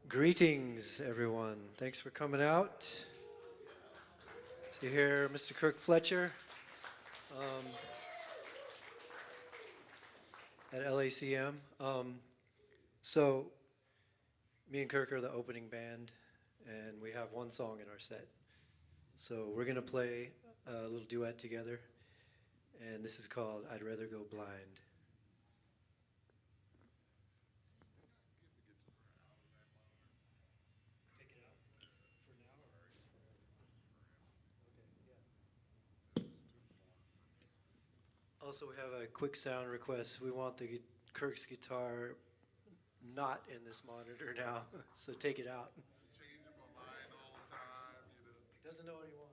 Greetings, everyone. Thanks for coming out. To hear Mr. Kirk Fletcher at LACM. So, me and Kirk are the opening band, and we have one song in our set. So, we're going to play a little duet together, and this is called I'd Rather Go Blind. Take it out for now or just forever? Okay, yeah. Also, we have a quick sound request. We want the Kirk's guitar not in this monitor now, so take it out. Changing my mind all the time, Doesn't know what he wants.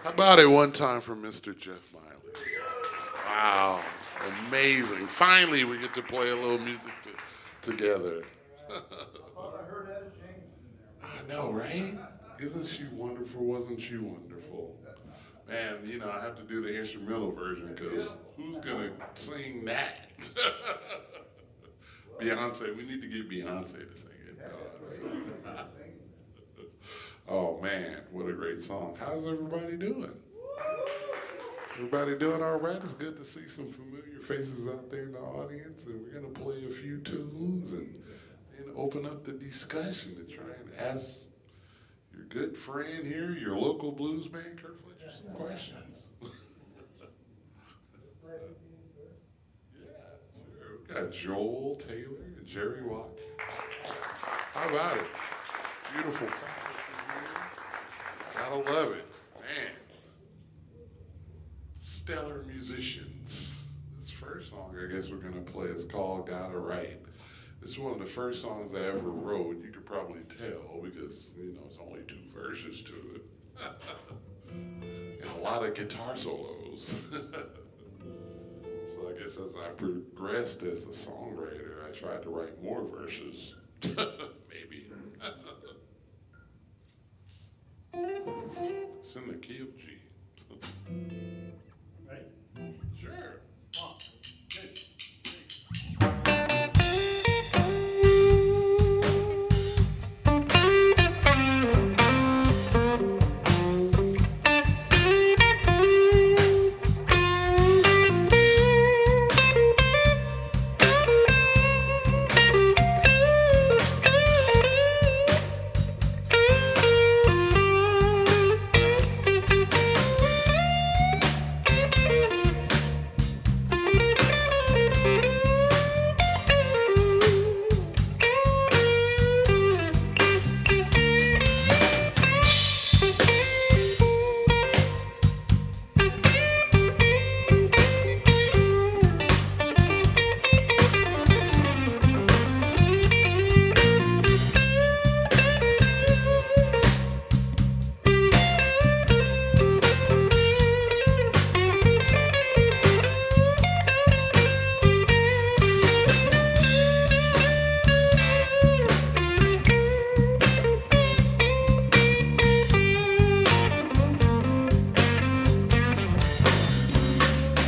How about it one time for Mr. Jeff Miley? Wow, amazing. Finally, we get to play a little music together. I know, right? Isn't she wonderful? Wasn't she wonderful? Man, you know, I have to do the instrumental version because who's going to sing that? Beyonce, we need to get Beyonce to sing it. Oh man, what a great song. How's everybody doing? Everybody doing all right? It's good to see some familiar faces out there in the audience, and we're going to play a few tunes and open up the discussion to try and ask your good friend here, your local blues band, Kirk Fletcher, some questions. We got Joel Taylor and Jerry Watt. How about it? Beautiful faculty here. Gotta love it. Man. Stellar musicians. This first song I guess we're gonna play is called Gotta Write. This is one of the first songs I ever wrote. You could probably tell because, you know, it's only 2 verses to it. And a lot of guitar solos. So I guess as I progressed as a songwriter, I tried to write more verses. Maybe. It's in the key of G. Right? Sure. 1, 2, 3.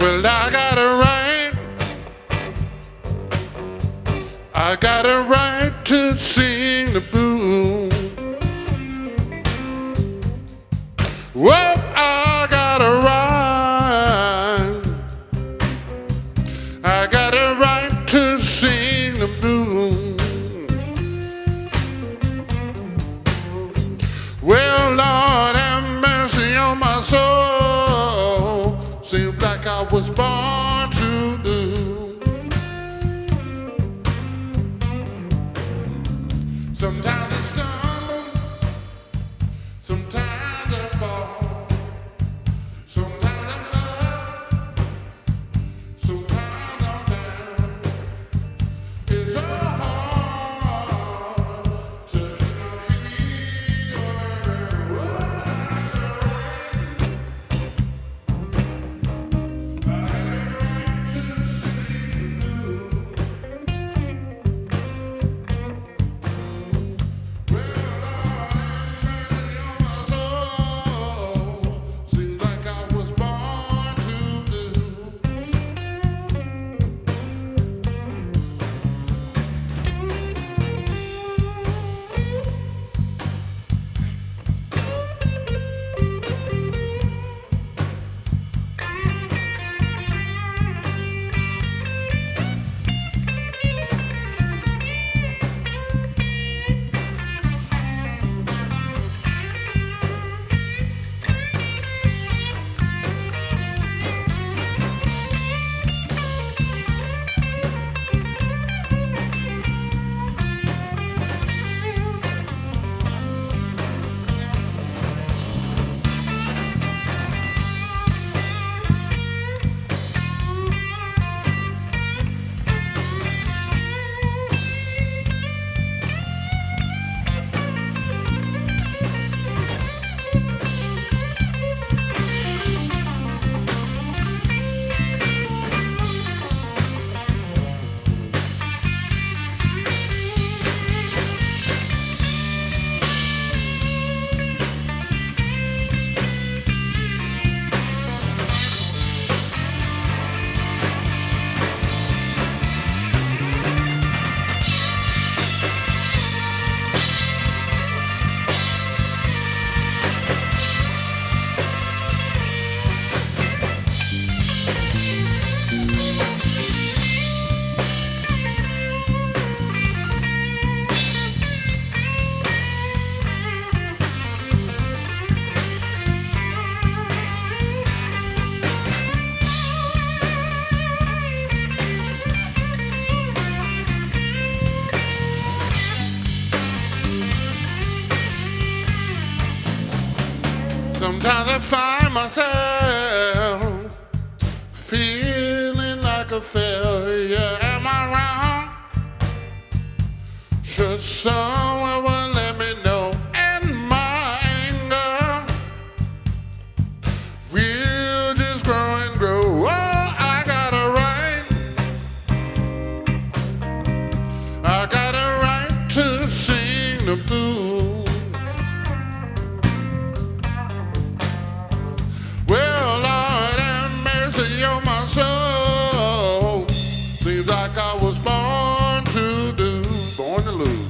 Well, I got a right to sing the blues. Well, I got a right to sing the blues. Well, Lord, have mercy on my soul. Seems like I was born to Sometimes I find myself feeling like a failure. Am I wrong? Should someone let me know? And my anger will just grow and grow. Oh, I got a right to sing the blues. Well, Lord have mercy on my soul. Seems like I was born to lose.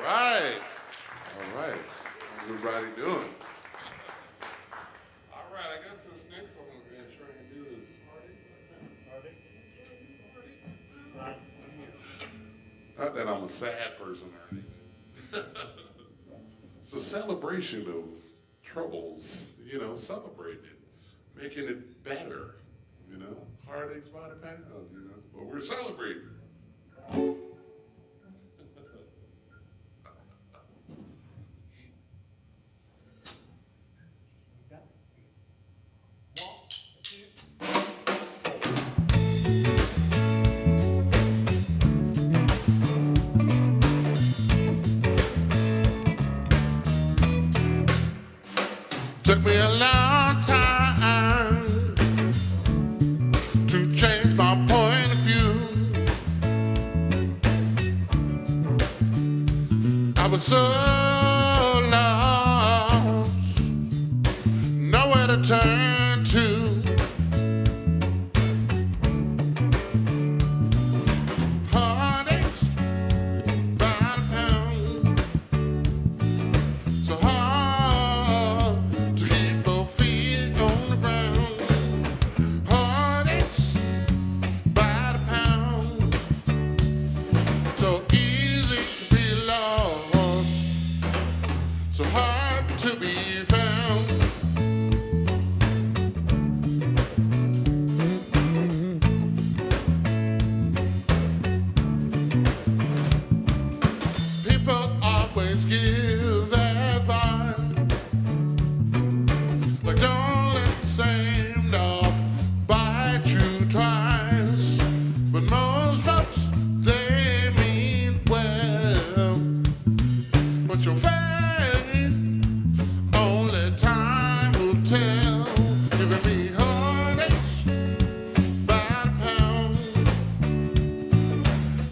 All right. How's everybody doing? All right, I guess this next one I'm going to try and do is not that I'm a sad person or anything. It's a celebration of troubles, celebrating it, making it better, heartaches by the pound, but we're celebrating. Took me a long time to change my point of view. I was so lost, nowhere to turn to. Heartaches by the pound, so hard to keep both feet on the ground. Heartaches by the pound, so easy to be lost, so hard to be found. People always give advice, like don't let the same dog bite you twice. But most folks, they mean well, but your fate, only time will tell. Giving me heartaches by the pound,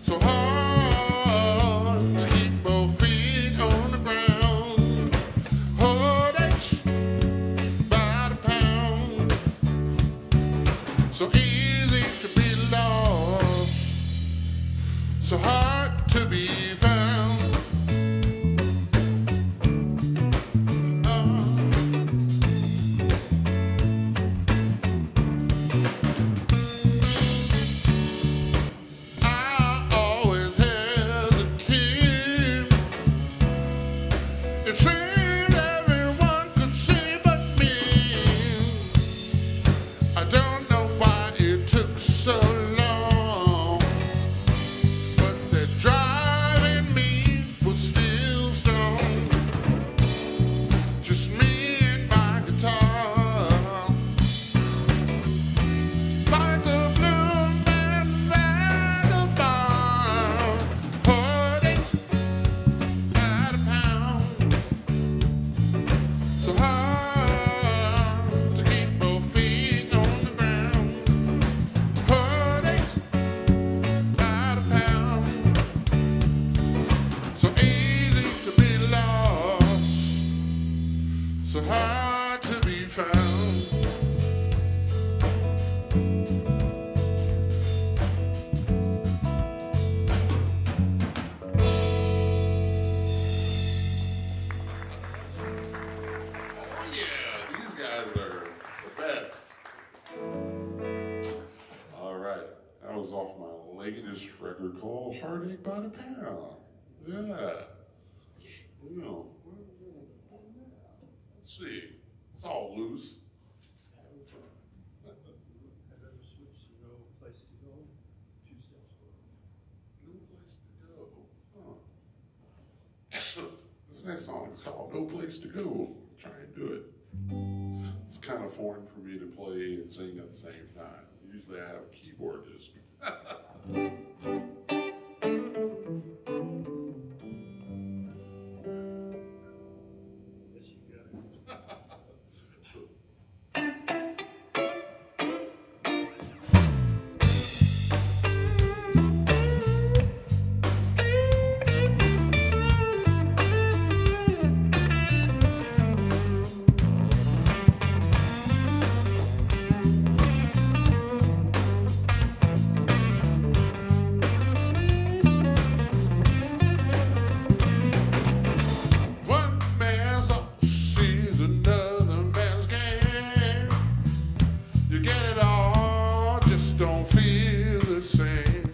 so hard to keep both feet on the ground. Heartaches by the pound, so easy to be lost, so hard to be found. I always hesitate. It seemed everyone could see, but $200. Yeah. You know, let's see. It's all loose. And then switch to no place to go, 2 steps forward. No place to go. Huh. This next song is called No Place to Go. Try and do it. It's kind of foreign for me to play and sing at the same time. Usually I have a keyboardist. Yes, you got it. One man's loss is another man's gain. You get it all, just don't feel the same.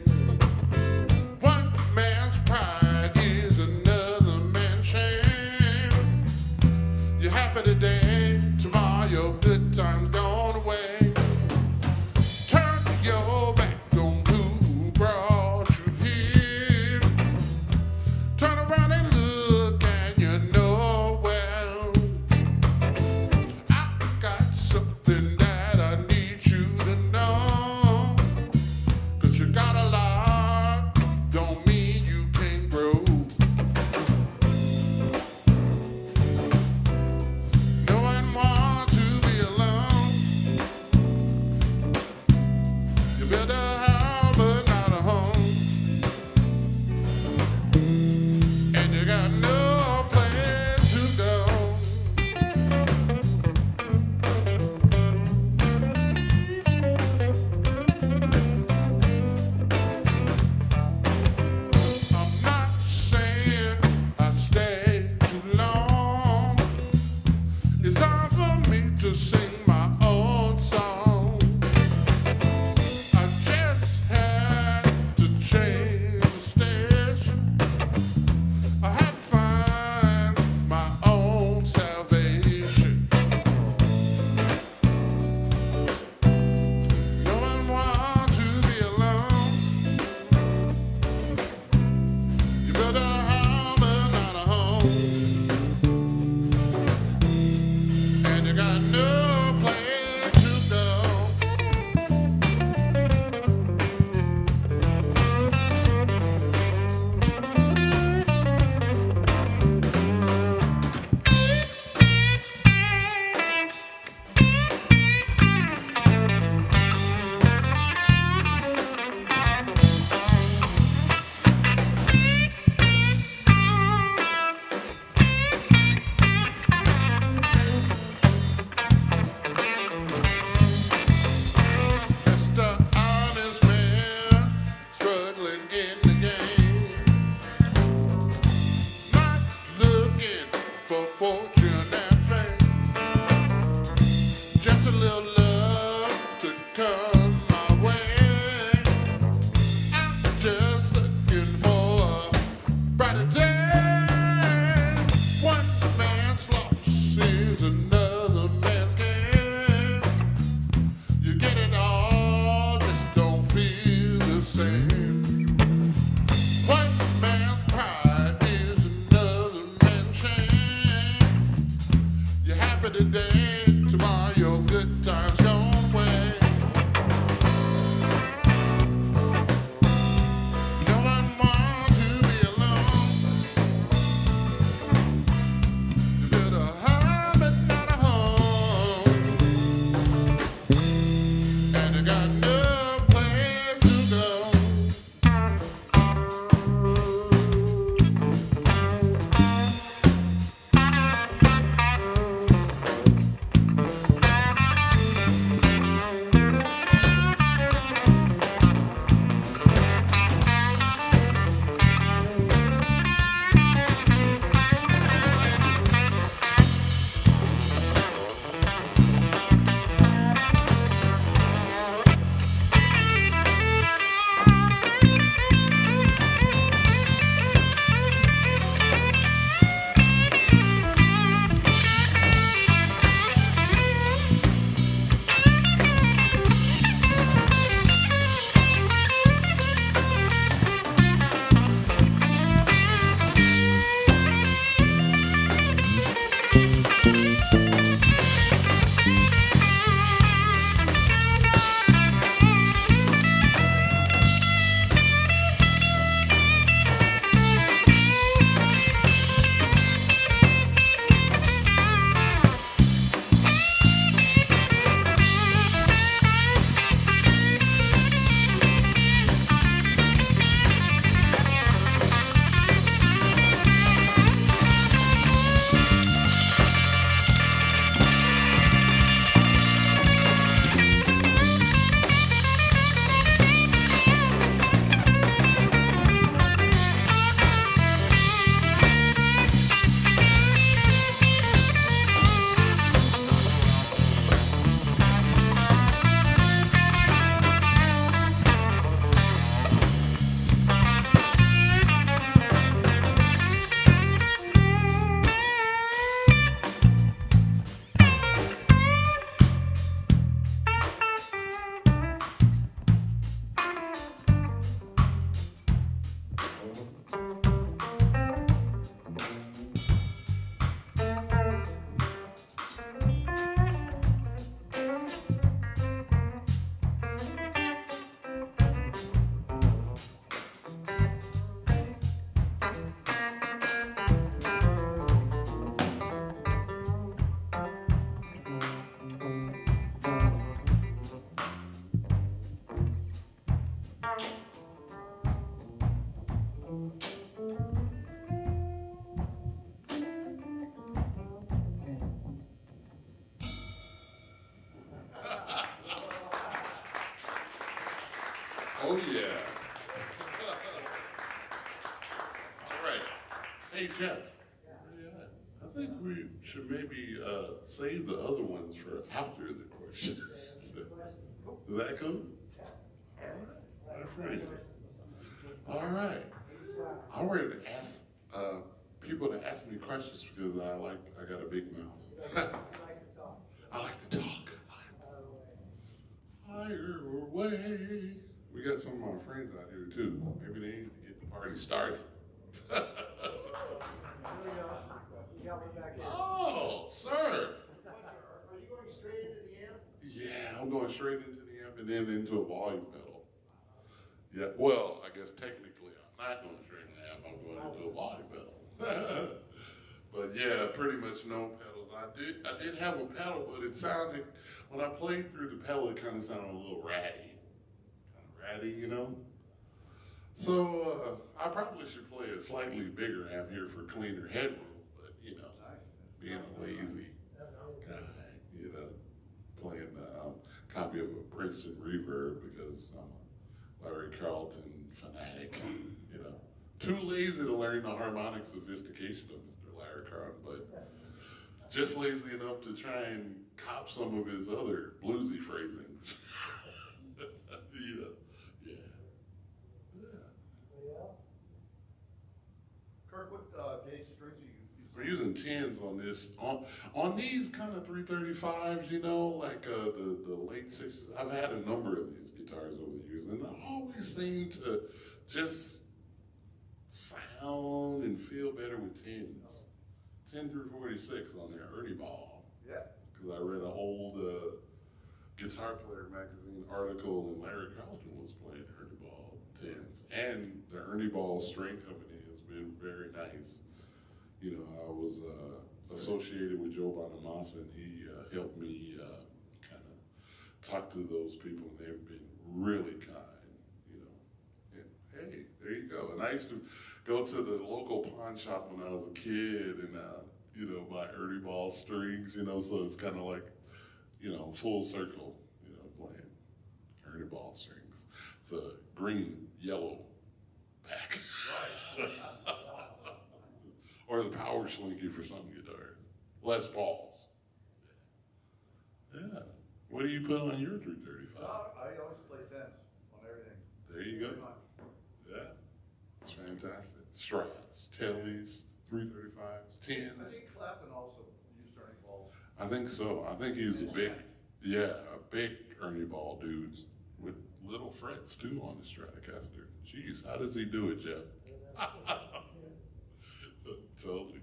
One man's pride is another man's shame. You're happy today, tomorrow your good time's gone away. Turn your back on who brought you here. Turn around and look and you know well, I got something that I need you to know. 'Cause you got a lot, don't mean you can't grow. No one wants to be alone. You build a house but not a home. And you got no place to go. I'm not saying I stay too long. It's time for me to sing my own song. I just had to change the station. I had to find my own salvation. No one wants to be alone. You build a house but not a home. And you got no place to go. Just a honest man struggling in the game, not looking for fortune and fame. Just a little love to come my way. I'm just looking for a brighter day. One man's loss is another man's gain. You get it all, just don't feel the same. One man's pride is another man's shame. You're happy today, tomorrow your good time's gone away. No one wants to be alone. You build a home but not a home. And you got no place to go. Jeff, where you at? I think we should maybe save the other ones for after the question. Is that cool? All right, my friend. All right. I'm ready to ask people to ask me questions because I got a big mouth. I like to talk. Fire away. We got some of my friends out here too. Maybe they need to get the party started. Oh, sir. Are you going straight into the amp? Yeah, I'm going straight into the amp and then into a volume pedal. Yeah, well, I guess technically I'm not going straight into the amp. I'm going into a volume pedal. But yeah, pretty much no pedals. I did have a pedal, but it sounded, when I played through the pedal, it kind of sounded a little ratty. Kind of ratty, you know? So I probably should play a slightly bigger amp here for cleaner headroom, but you know, being a lazy guy, you know, playing a copy of a Princeton Reverb because I'm a Larry Carlton fanatic, you know. Too lazy to learn the harmonic sophistication of Mr. Larry Carlton, but just lazy enough to try and cop some of his other bluesy phrasings. You know, yeah. Kirk, what gauge strings are you We're using 10s on this. On these kind of 335s, you know, like the late 60s. I've had a number of these guitars over the years, and they always seem to just sound and feel better with 10s. 10 through 46 on their Ernie Ball. Yeah. Because I read an old Guitar Player magazine article, and Larry Carlton was playing Ernie Ball 10s. And the Ernie Ball string company has been very nice. You know, I was associated with Joe Bonamassa, and he helped me kind of talk to those people, and they've been really kind, you know. And hey, there you go. And I used to go to the local pawn shop when I was a kid and, you know, buy Ernie Ball strings, you know, so it's kind of like, you know, full circle, you know, playing Ernie Ball strings. It's a green, yellow pack. Or the power slinky for some guitars. Les Pauls. Yeah. What do you put on your 335? I always play 10s on everything. There you go. Yeah. It's fantastic. Strats, Tellys, 335s, I 10s. think Clapton also used Ernie Balls. I think so. I think he's a big, a big Ernie Ball dude with little frets too on the Stratocaster. Jeez, how does he do it, Jeff? Totally.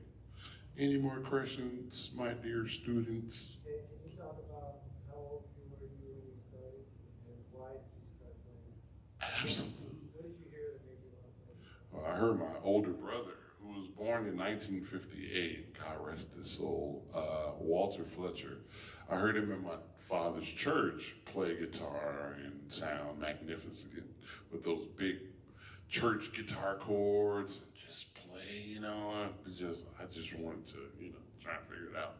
Any more questions, my dear students? Can you talk about how old you were when you started and why did you start playing? Absolutely. What did you hear that made you want to play? Well, I heard my older brother, who was born in 1958, God rest his soul, Walter Fletcher. I heard him in my father's church play guitar and sound magnificent with those big church guitar chords. Just play, you know, I just wanted to, you know, try and figure it out.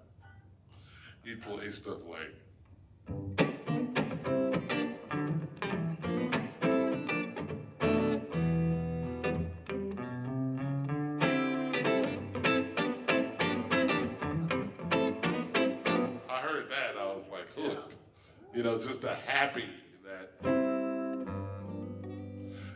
He'd play stuff like, I heard that, I was like hooked. You know, just a happy that,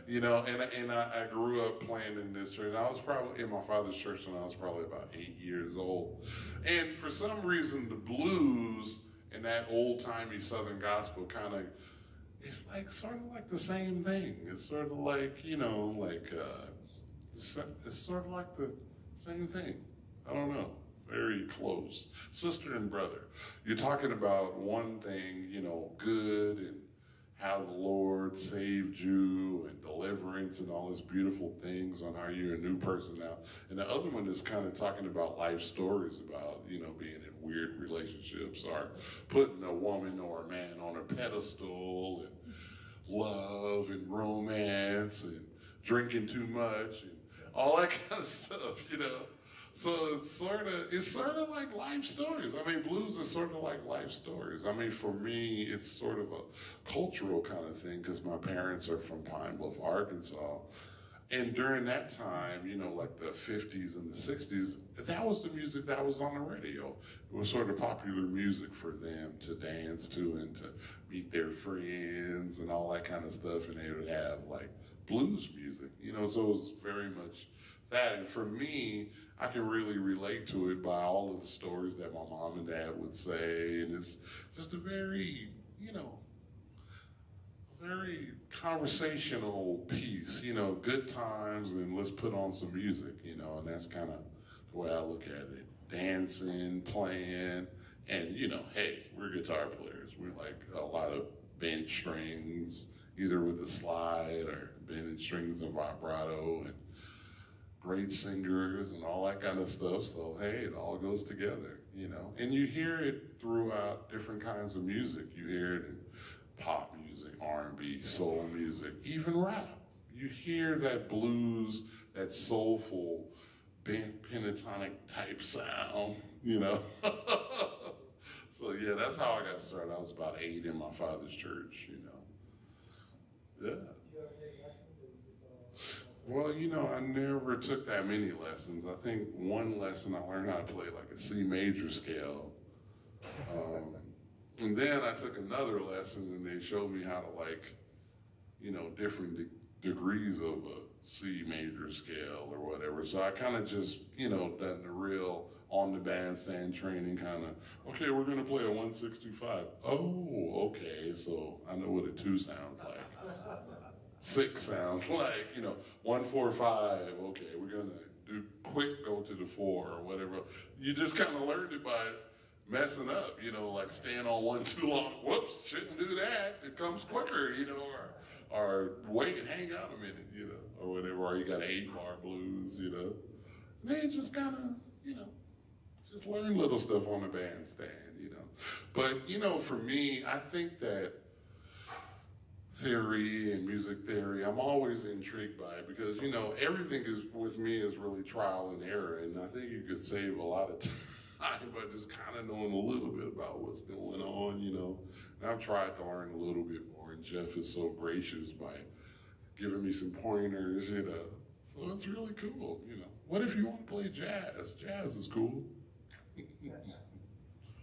you know, and I grew up playing in this church. I was probably in my father's church when I was probably about 8 years old. And for some reason, the blues and that old-timey Southern gospel kind of, it's like sort of like the same thing. It's sort of like, you know, like, it's sort of like the same thing. I don't know. Very close. Sister and brother. You're talking about one thing, you know, good and how the Lord saved you and deliverance and all these beautiful things on how you're a new person now. And the other one is kind of talking about life stories about, you know, being in weird relationships or putting a woman or a man on a pedestal and love and romance and drinking too much and all that kind of stuff, you know. So it's sort of like life stories. I mean, blues is sort of like life stories. I mean, for me, it's sort of a cultural kind of thing because my parents are from Pine Bluff, Arkansas. And during that time, you know, like the 50s and the 60s, that was the music that was on the radio. It was sort of popular music for them to dance to and to meet their friends and all that kind of stuff. And they would have like blues music, you know, so it was very much that. And for me, I can really relate to it by all of the stories that my mom and dad would say. And it's just a very, you know, very conversational piece, you know, good times and let's put on some music, you know, and that's kind of the way I look at it. Dancing, playing, and, you know, hey, we're guitar players. We're like a lot of bent strings, either with the slide or bending strings and vibrato and great singers and all that kind of stuff. So, hey, it all goes together, you know. And you hear it throughout different kinds of music. You hear it in pop music, R&B, soul music, even rap. You hear that blues, that soulful, bent pentatonic type sound, you know? So yeah, that's how I got started. I was about 8 in my father's church, you know? Yeah. Did you ever take lessons, or you just Well, you know, I never took that many lessons. I think one lesson I learned how to play like a C major scale. And then I took another lesson and they showed me how to like, you know, different degrees of a C major scale or whatever. So I kind of just, you know, done the real on the bandstand training kind of, okay, we're going to play a 1-6-2-5. Oh, okay. So I know what a 2 sounds like. 6 sounds like, you know, 1-4-5. Okay, we're going to do quick, go to the 4 or whatever. You just kind of learned it by messing up, you know, like staying on 1 too long. Whoops, shouldn't do that. It comes quicker, you know, or wait, hang out a minute, you know, or whatever. Or you got 8-bar blues, you know. And then just kind of, you know, just learn little stuff on the bandstand, you know. But, you know, for me, I think that theory and music theory, I'm always intrigued by it because, you know, everything is with me is really trial and error. And I think you could save a lot of time by just kind of knowing a little bit about what's going on, you know. And I've tried to learn a little bit more, and Jeff is so gracious by giving me some pointers, you know. So it's really cool, you know. What if you want to play jazz? Jazz is cool.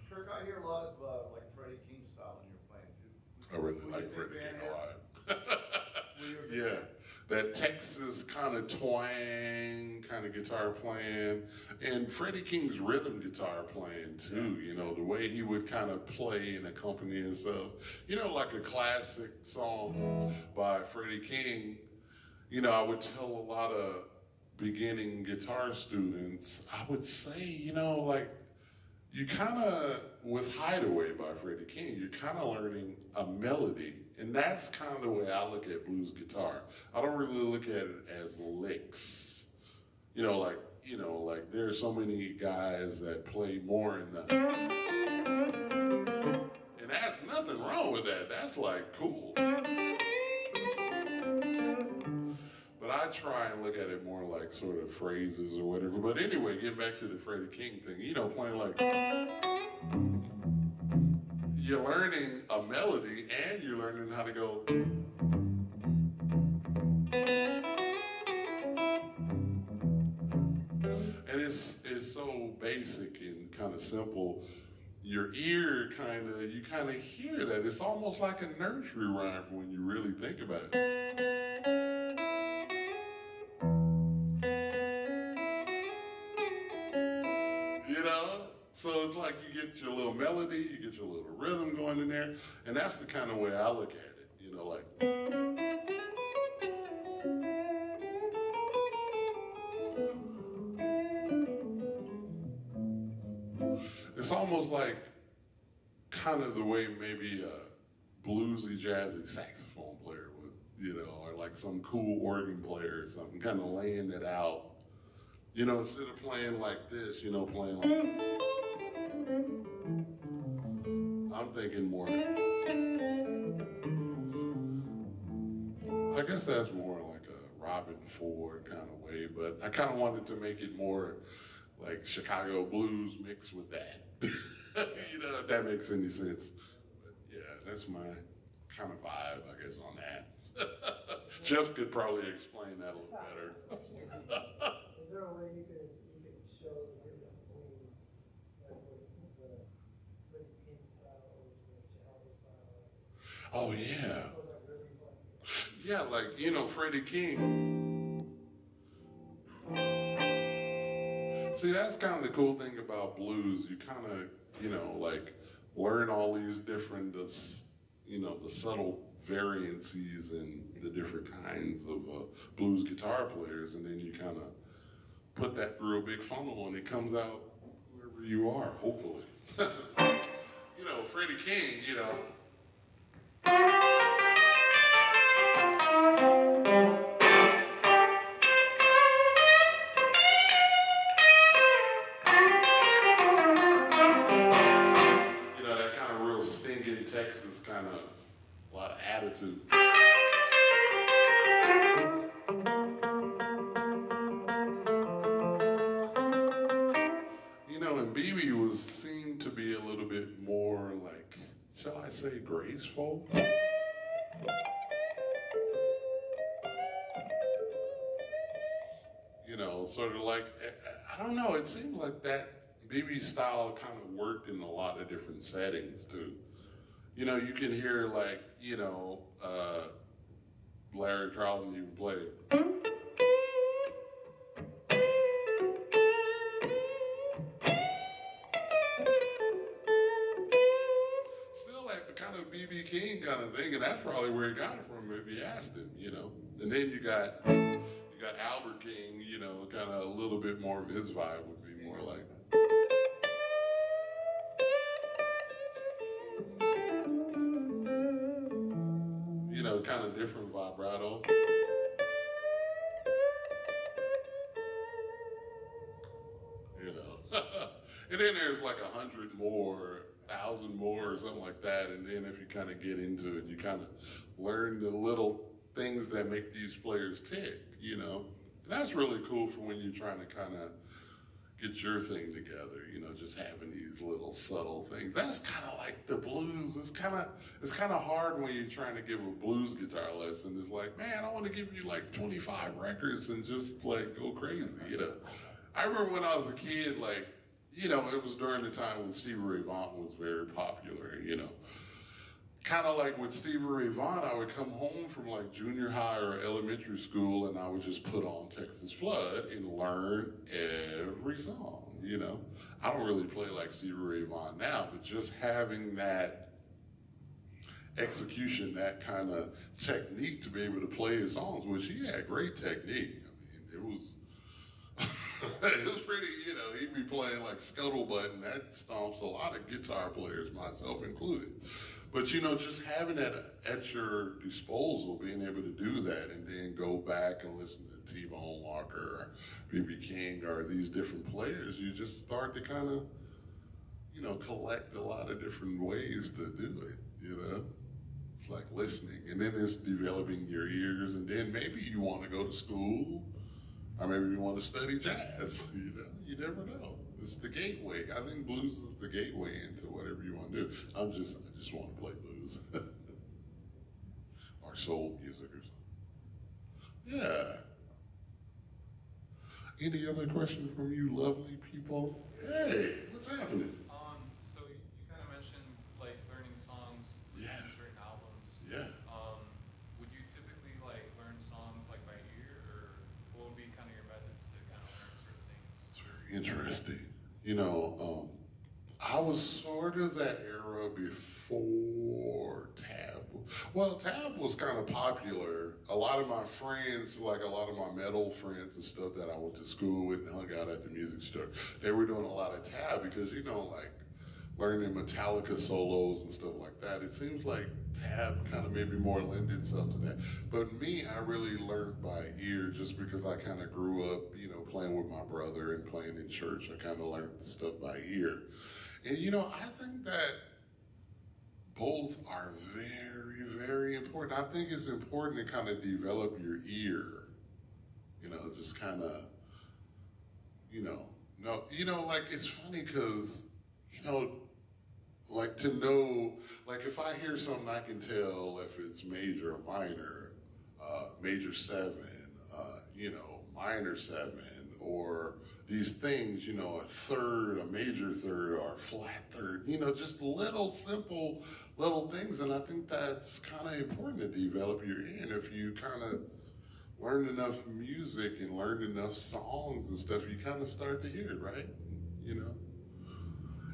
Kirk, I hear a lot of like Freddie King style when you're playing too. I really Were you like a big Freddie fan King a of lot. Were you a big Yeah, fan? that Texas kind of twang kind of guitar playing, and Freddie King's rhythm guitar playing too, you know, the way he would kind of play and accompany himself. You know, like a classic song by Freddie King, you know, I would tell a lot of beginning guitar students, I would say, you know, like, you kind of, with Hideaway by Freddie King, you're kind of learning a melody. And that's kind of the way I look at blues guitar. I don't really look at it as licks. You know, like there are so many guys that play more in the, and that's nothing wrong with that. That's like cool. But I try and look at it more like sort of phrases or whatever. But anyway, getting back to the Freddie King thing, you know, playing like, you're learning a melody and you're learning how to go. And it's so basic and kind of simple. Your ear you kind of hear that. It's almost like a nursery rhyme when you really think about it. You know? So it's like you get your little melody, you get your little rhythm going in there, and that's the kind of way I look at it, you know, like. It's almost like kind of the way maybe a bluesy, jazzy saxophone player would, you know, or like some cool organ player or something, kind of laying it out. You know, instead of playing like this, you know, playing like. I'm thinking more. I guess that's more like a Robin Ford kind of way, but I kind of wanted to make it more like Chicago blues mixed with that. You know, if that makes any sense. But yeah, that's my kind of vibe, I guess, on that. Jeff could probably explain that a little better. Is there a way you could show the difference between like the Freddie King style or the Chicago style? Oh yeah. It was like really fun. Yeah, like, you know, Freddie King. See, that's kind of the cool thing about blues. You kind of, you know, like learn all these different, you know, the subtle variances and the different kinds of blues guitar players, and then you kind of put that through a big funnel, and it comes out wherever you are, hopefully. You know, Freddie King, you know. You know, that kind of real stinging Texas kind of, a lot of attitude. You know, and BB was seen to be a little bit more like, shall I say, graceful? You know, sort of like, I don't know, it seemed like that BB style kind of worked in a lot of different settings too. You know, you can hear like, you know, Larry Carlton even play. Still like the kind of BB King kind of thing, and that's probably where he got it from if you asked him, you know. And then you got Albert King, you know, kind of a little bit more of his vibe would be more like. You know, kind of different vibrato. You know. And then there's like 100 more, 1,000 more, or something like that. And then if you kind of get into it, you kind of learn the little things that make these players tick, you know. And that's really cool for when you're trying to kind of get your thing together, you know, just having these little subtle things. That's kind of like the blues. It's kind of hard when you're trying to give a blues guitar lesson. It's like, man, I want to give you like 25 records and just like go crazy, you know. I remember when I was a kid, like, you know, it was during the time when Stevie Ray Vaughan was very popular, you know. Kind of like with Stevie Ray Vaughan, I would come home from like junior high or elementary school and I would just put on Texas Flood and learn every song, you know. I don't really play like Stevie Ray Vaughan now, but just having that execution, that kind of technique to be able to play his songs, which he had great technique. I mean, it was it was pretty, you know, he'd be playing like Scuttlebutt, and that stomps a lot of guitar players, myself included. But, you know, just having that at your disposal, being able to do that and then go back and listen to T-Bone Walker or B.B. King or these different players, you just start to kind of, you know, collect a lot of different ways to do it, you know? It's like listening. And then it's developing your ears, and then maybe you want to go to school, or maybe you want to study jazz, you know? You never know. It's the gateway. I think blues is the gateway into whatever you want to do. I just want to play blues. Or soul music or something. Yeah. Any other questions from you lovely people? Hey, what's happening? So you kind of mentioned like learning songs, Yeah. from certain albums. Yeah. Would you typically like learn songs like by ear, or what would be kind of your methods to kind of learn certain things? It's very interesting. You know, I was sort of that era before Tab. Well, Tab was kind of popular. A lot of my friends, like a lot of my metal friends and stuff that I went to school with and hung out at the music store, they were doing a lot of Tab because, you know, like learning Metallica solos and stuff like that. It seems like Tab kind of maybe more lend itself to that. But me, I really learned by ear just because I kind of grew up, you know, playing with my brother and playing in church. I kind of learned the stuff by ear. And, you know, I think that both are very, very important. I think it's important to kind of develop your ear, you know, just kind of, you know, like it's funny because, you know, like to know, like if I hear something, I can tell if it's major or minor. major 7, you know, minor 7, or these things, you know, a third, a major third, or a flat third, you know, just little simple little things. And I think that's kind of important to develop your ear. And if you kind of learn enough music and learn enough songs and stuff, you kind of start to hear it, right? You know?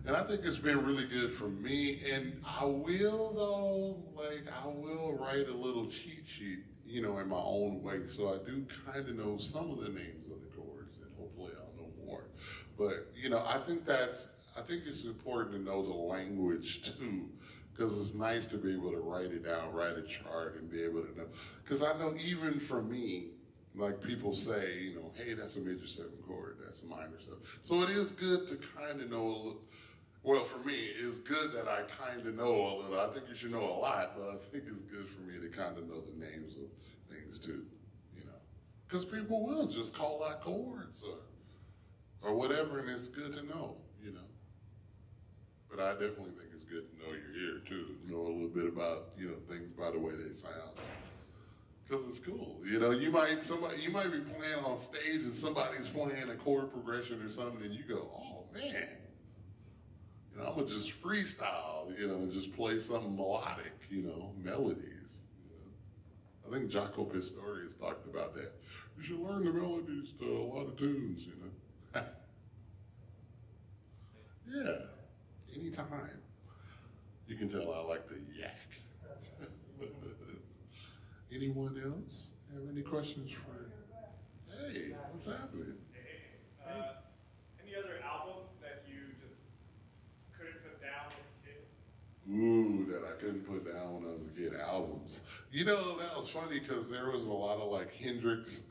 And I think it's been really good for me. And I will, though, like, I will write a little cheat sheet, you know, in my own way. So I do kind of know some of the names of the chords, and hopefully I'll know more. But, you know, I think it's important to know the language too, because it's nice to be able to write it down, write a chart, and be able to know. Because I know even for me, like people say, you know, hey, that's a major 7 chord, that's a minor 7. So it is good to kind of know a little. Well, for me, it's good that I kind of know a little. I think you should know a lot, but I think it's good for me to kind of know the names of things too, you know. Because people will just call out chords or whatever, and it's good to know, you know. But I definitely think it's good to know your ear too, know a little bit about, you know, things by the way they sound. Because it's cool, you know. You might be playing on stage and somebody's playing a chord progression or something, and you go, oh man. You know, I'm gonna just freestyle, you know, just play something melodic, you know, melodies. You know? I think Jaco Pastorius talked about that. You should learn the melodies to a lot of tunes, you know. Yeah, anytime. You can tell I like to yak. Anyone else have any questions for? Hey, what's happening? Any other albums that you just couldn't put down as a kid? Ooh, that I couldn't put down when I was a kid, albums. You know, that was funny because there was a lot of like Hendrix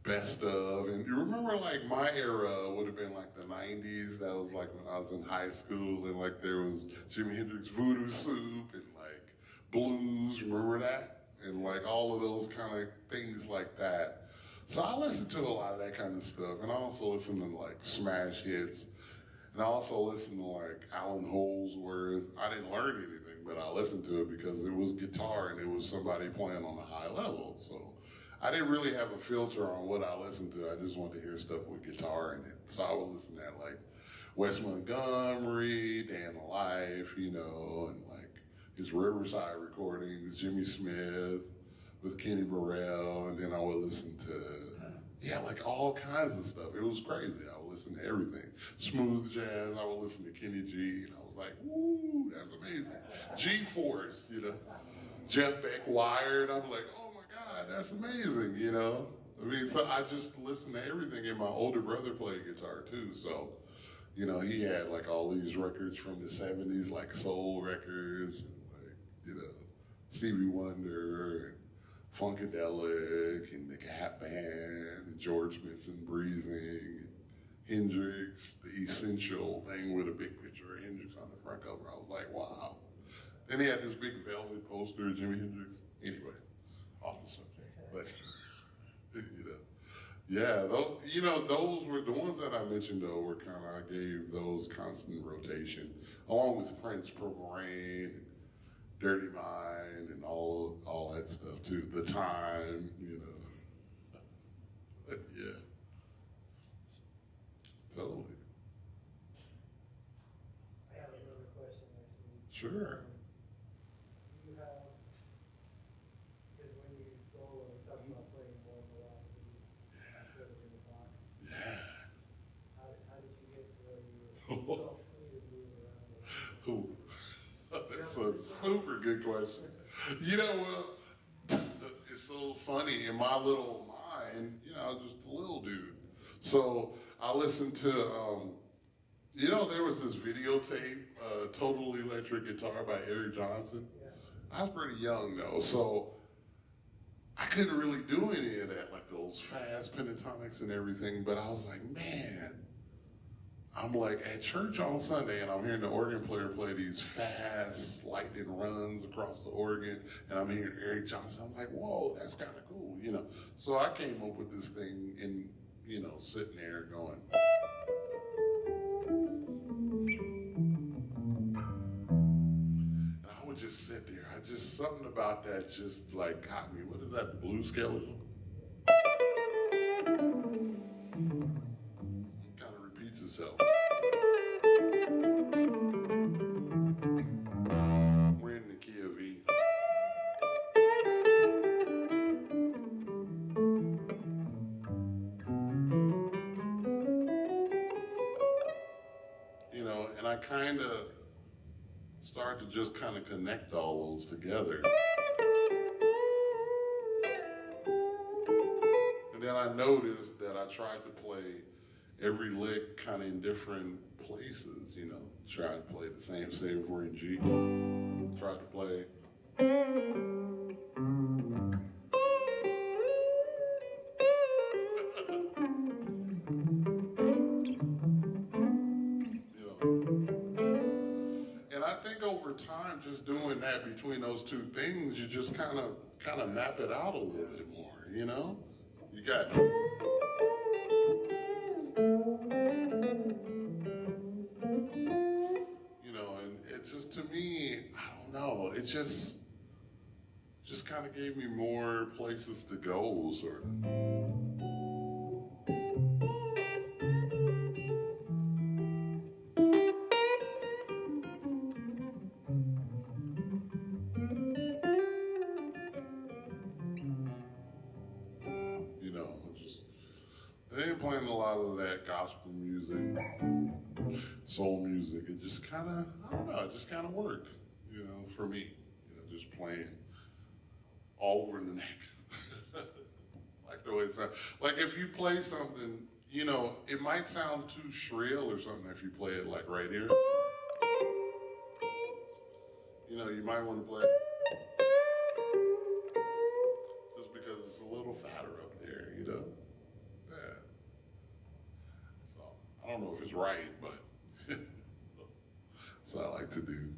best of, and you remember like my era would have been like the 90s. That was like when I was in high school, and like there was Jimi Hendrix Voodoo Soup and like blues, remember that? And like all of those kind of things like that. So I listened to a lot of that kind of stuff, and I also listened to like smash hits. And I also listened to like Alan Holdsworth. I didn't learn anything, but I listened to it because it was guitar and it was somebody playing on a high level. So I didn't really have a filter on what I listened to. I just wanted to hear stuff with guitar in it. So I would listen to that like Wes Montgomery, Day in the Life, you know, and like his Riverside recordings, Jimmy Smith with Kenny Burrell, and then I would listen to, like all kinds of stuff. It was crazy. I would listen to everything. Smooth jazz, I would listen to Kenny G, and I was like, woo, that's amazing. G-Force, you know. Jeff Beck, Wired, I'm like, oh my God, that's amazing, you know. I mean, so I just listened to everything, and my older brother played guitar too, so, you know, he had like all these records from the 70s, like soul records, and like, you know, Stevie Wonder, and Funkadelic, and the Gap Band, and George Benson Breezing, and Hendrix, the Essential thing with a big picture of Hendrix on the front cover. I was like, wow. Then he had this big velvet poster of Jimi Hendrix. Anyway, off the subject. But, you know, yeah, those were the ones that I mentioned, though, were kind of, I gave those constant rotation, along with Prince, Purple Rain, and Dirty Mind, and all that stuff too. The Time, you know. But yeah, totally. I have another question, actually. Sure. Do you have, because when you solo, you talk about playing more melodically instead of in the box. Yeah. How did you get to where you felt free to move around? Ooh. That's a super good question. You know, it's so funny. In my little mind, you know, I was just a little dude. So I listened to, you know, there was this videotape, Total Electric Guitar by Eric Johnson. Yeah. I was pretty young though, so I couldn't really do any of that, like those fast pentatonics and everything, but I was like, man, I'm like at church on Sunday and I'm hearing the organ player play these fast lightning runs across the organ, and I'm hearing Eric Johnson. I'm like, whoa, that's kind of cool, you know. So I came up with this thing and, you know, sitting there going. And I would just sit there. I just something about that just like got me. What is that, the blues skeleton? It kind of repeats itself. We're in the key of E. You know, and I kind of started to just kind of connect all those together. And then I noticed that I tried to play every lick kind of in different places, you know, trying to play the same, say if we're in G, tried to play. You know. And I think over time, just doing that between those two things, you just kind of map it out a little bit more, you know? You got you know, and it just, to me, I don't know, it just kind of gave me more places to go, sort of. You know, just, they ain't playing a lot of that gospel music, soul music. It just kind of, I don't know, it just kind of worked, you know, for me. You know, just playing all over the neck. Like the way it sounds. Like if you play something, you know, it might sound too shrill or something if you play it like right here. You know, you might want to play just because it's a little fatter up there, you know? Yeah. So, I don't know if it's right, but that's what I like to do.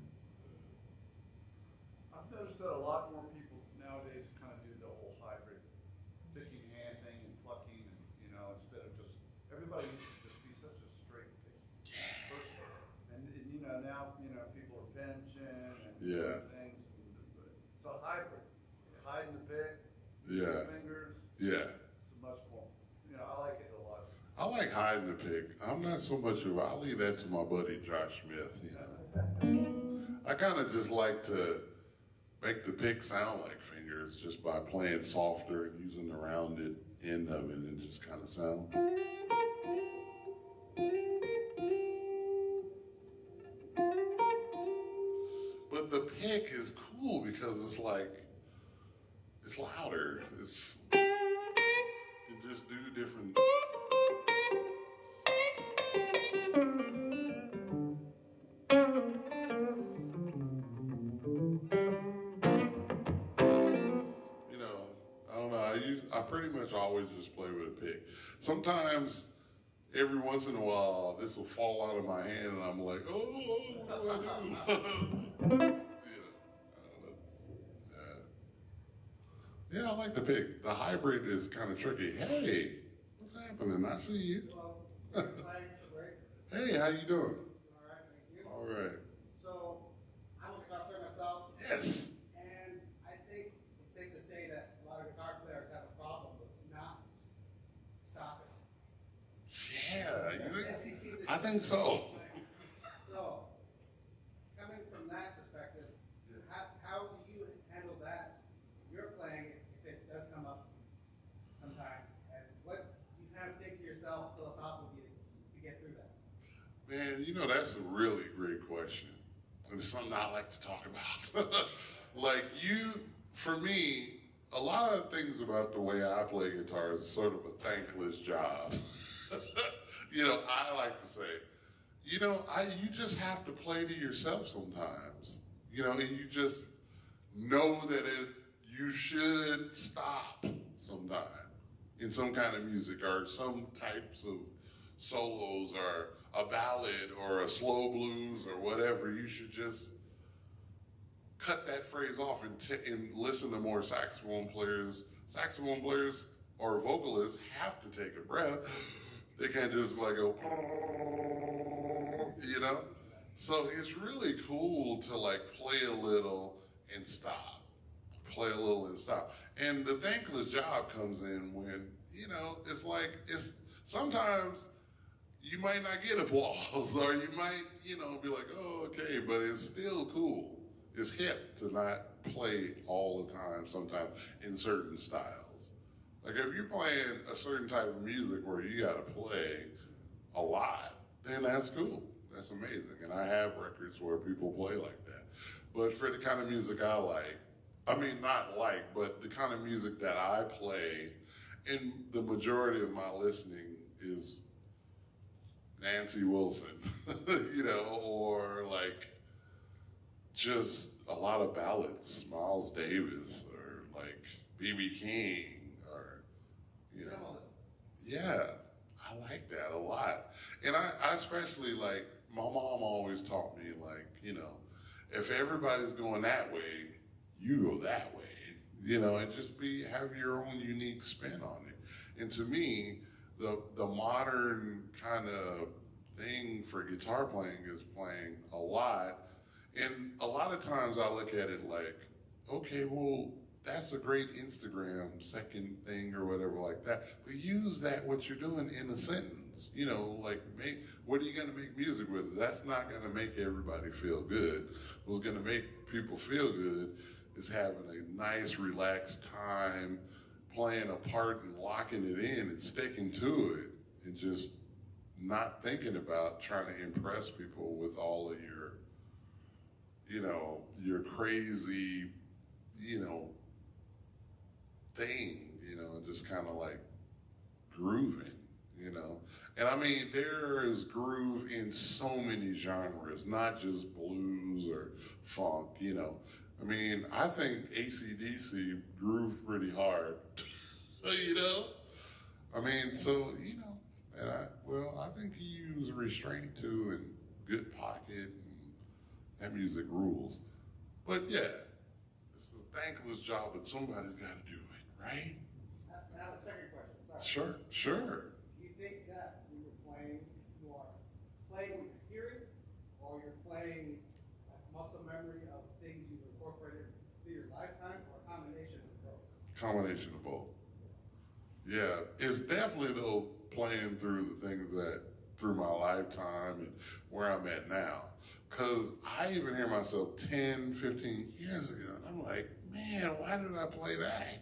I've noticed that a lot more people nowadays kind of do the whole hybrid picking hand thing and plucking, and you know, instead of just, everybody used to just be such a straight pick person. And you know, now, you know, people are pinching and Yeah. things. It's a hybrid. You hide in the pick, Yeah. fingers. Yeah. It's much more, you know, I like it a lot. I like hiding the pick. I'm not so much of, I'll leave that to my buddy Josh Smith, you know. I kind of just like to make the pick sound like fingers just by playing softer and using the rounded end of it and just kind of sound. But the pick is cool because it's like, it's louder. It's, you can just do different. You know, I don't know. I pretty much always just play with a pick. Sometimes, every once in a while, this will fall out of my hand, and I'm like, oh, what do I do? You know, I don't know. Yeah, I like the pick. The hybrid is kind of tricky. Hey, what's happening? I see you. Well, thanks, Rick. Hey, how you doing? All right, thank you. All right. So, I'm a guitar player myself, Yes. and I think it's safe to say that a lot of guitar players have a problem with not stopping. Yeah, you think? As you see the- I think so. So, coming from that perspective, how do you handle that? You're playing, if it does come up sometimes, and what do you kind of think to yourself philosophically to get through that? Man, you know, that's a really great question. And it's something I like to talk about. Like for me, a lot of things about the way I play guitar is sort of a thankless job. You know, I like to say, you know, you just have to play to yourself sometimes. You know, and you just know that you should stop sometime in some kind of music or some types of solos or a ballad or a slow blues or whatever. You should just cut that phrase off and listen to more saxophone players. Saxophone players or vocalists have to take a breath. They can't just like go, you know? So it's really cool to like play a little and stop play a little and stop. And the thankless job comes in when, you know, it's sometimes you might not get applause or you might, you know, be like, oh, okay, but it's still cool. It's hip to not play all the time sometimes in certain styles. Like if you're playing a certain type of music where you gotta play a lot, then that's cool. That's amazing. And I have records where people play like that. But for the kind of music I like, I mean, not like, but the kind of music that I play, and the majority of my listening is Nancy Wilson, you know, or like just a lot of ballads, Miles Davis, or like B.B. King, or, you know, yeah, I like that a lot. And I especially like, my mom always taught me, like, you know, if everybody's going that way, you go that way, you know, and just have your own unique spin on it. And to me, the modern kind of thing for guitar playing is playing a lot. And a lot of times I look at it like, okay, well, that's a great Instagram second thing or whatever like that. But use that, what you're doing, in a sentence. You know, like, what are you going to make music with? That's not going to make everybody feel good. What's going to make people feel good is having a nice, relaxed time, playing a part and locking it in and sticking to it, and just not thinking about trying to impress people with all of your, you know, your crazy, you know, thing, you know, just kind of like grooving, you know. And I mean, there is groove in so many genres, not just blues or funk, you know. I mean, I think AC/DC grooved pretty hard, you know. I mean, so, you know, and I think he used restraint too, and good pocket, and that music rules. But yeah, it's a thankless job, but somebody's got to do it, right? I have a second question. Sorry. Sure. Do you think that when you're playing, you are playing with your hearing, or you're playing like muscle memory of things you've incorporated through your lifetime, or a combination of both? Combination of both. Yeah, it's definitely though playing through the things that through my lifetime and where I'm at now. Cause I even hear myself 10, 15 years ago, and I'm like, man, why did I play that?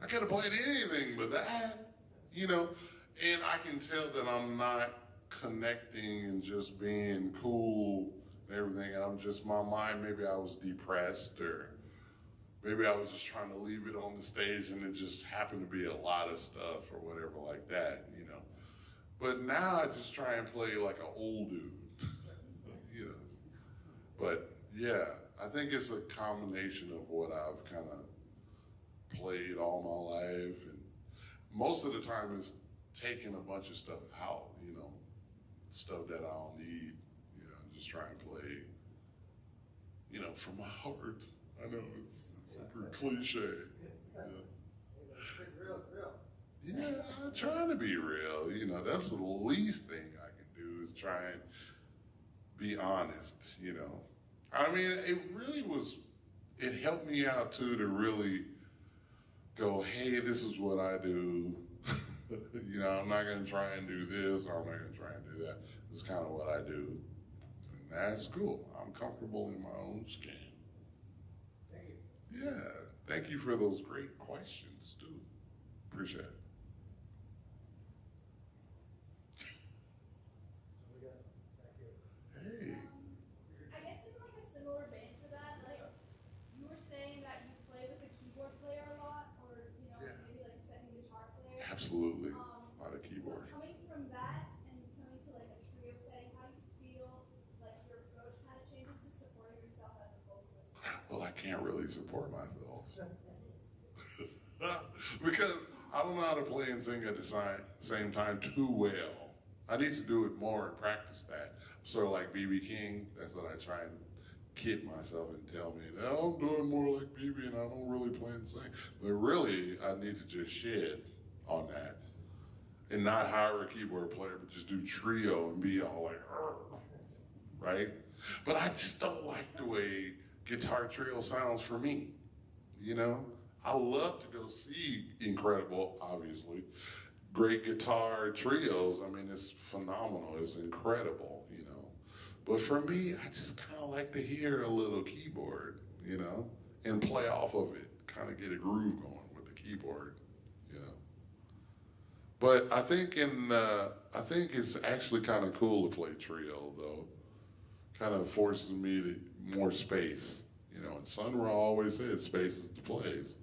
I could have played anything but that, you know? And I can tell that I'm not connecting and just being cool and everything, and I'm just, my mind, maybe I was depressed, or maybe I was just trying to leave it on the stage and it just happened to be a lot of stuff or whatever like that, you know? But now I just try and play like an old dude, you know? But yeah, I think it's a combination of what I've kind of played all my life, and most of the time it's taking a bunch of stuff out, you know, stuff that I don't need, you know, just try and play, you know, from my heart. I know it's super cliche. Yeah. It's real, it's real. Yeah, I'm trying to be real. You know, that's the least thing I can do is try and be honest, you know. I mean, it really was, it helped me out too to really go, hey, this is what I do. You know, I'm not going to try and do this, or I'm not going to try and do that. It's kind of what I do. And that's cool. I'm comfortable in my own skin. Thank you. Yeah, thank you for those great questions, too. Appreciate it. Hey. I guess in like a similar vein to that, like you were saying that you play with a keyboard player a lot, or you know, Yeah. maybe like a second guitar player. Absolutely. A lot of keyboard. Coming from that and coming to like a trio setting, how do you feel like your approach kind of changes to supporting yourself as a vocalist? Well, I can't really support myself. Because I don't know how to play and sing at the same time too well. I need to do it more and practice that. Sort of like B.B. King, that's what I try and kid myself and tell me, no, I'm doing more like B.B. and I don't really play and sing. But really, I need to just shed on that and not hire a keyboard player, but just do trio and be all like, right? But I just don't like the way guitar trio sounds for me. You know, I love to go see incredible, obviously, great guitar trios. I mean, it's phenomenal. It's incredible, you know. But for me, I just kind of like to hear a little keyboard, you know, and play off of it, kind of get a groove going with the keyboard, you know. But I think it's actually kind of cool to play trio though. Kind of forces me to more space, you know. And Sun Ra always said space is the place.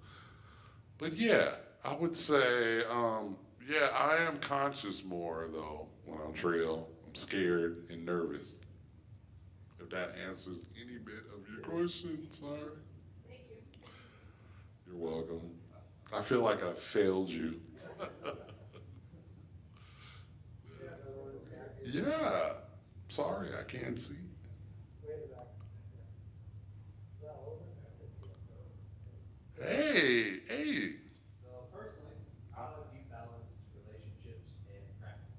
But yeah, I would say, yeah, I am conscious more though when I'm trio. I'm scared and nervous. If that answers any bit of your question, sorry. Thank you. You're welcome. I feel like I failed you. Yeah. Sorry, I can't see. Hey, hey. So personally, how have you balanced relationships and practice?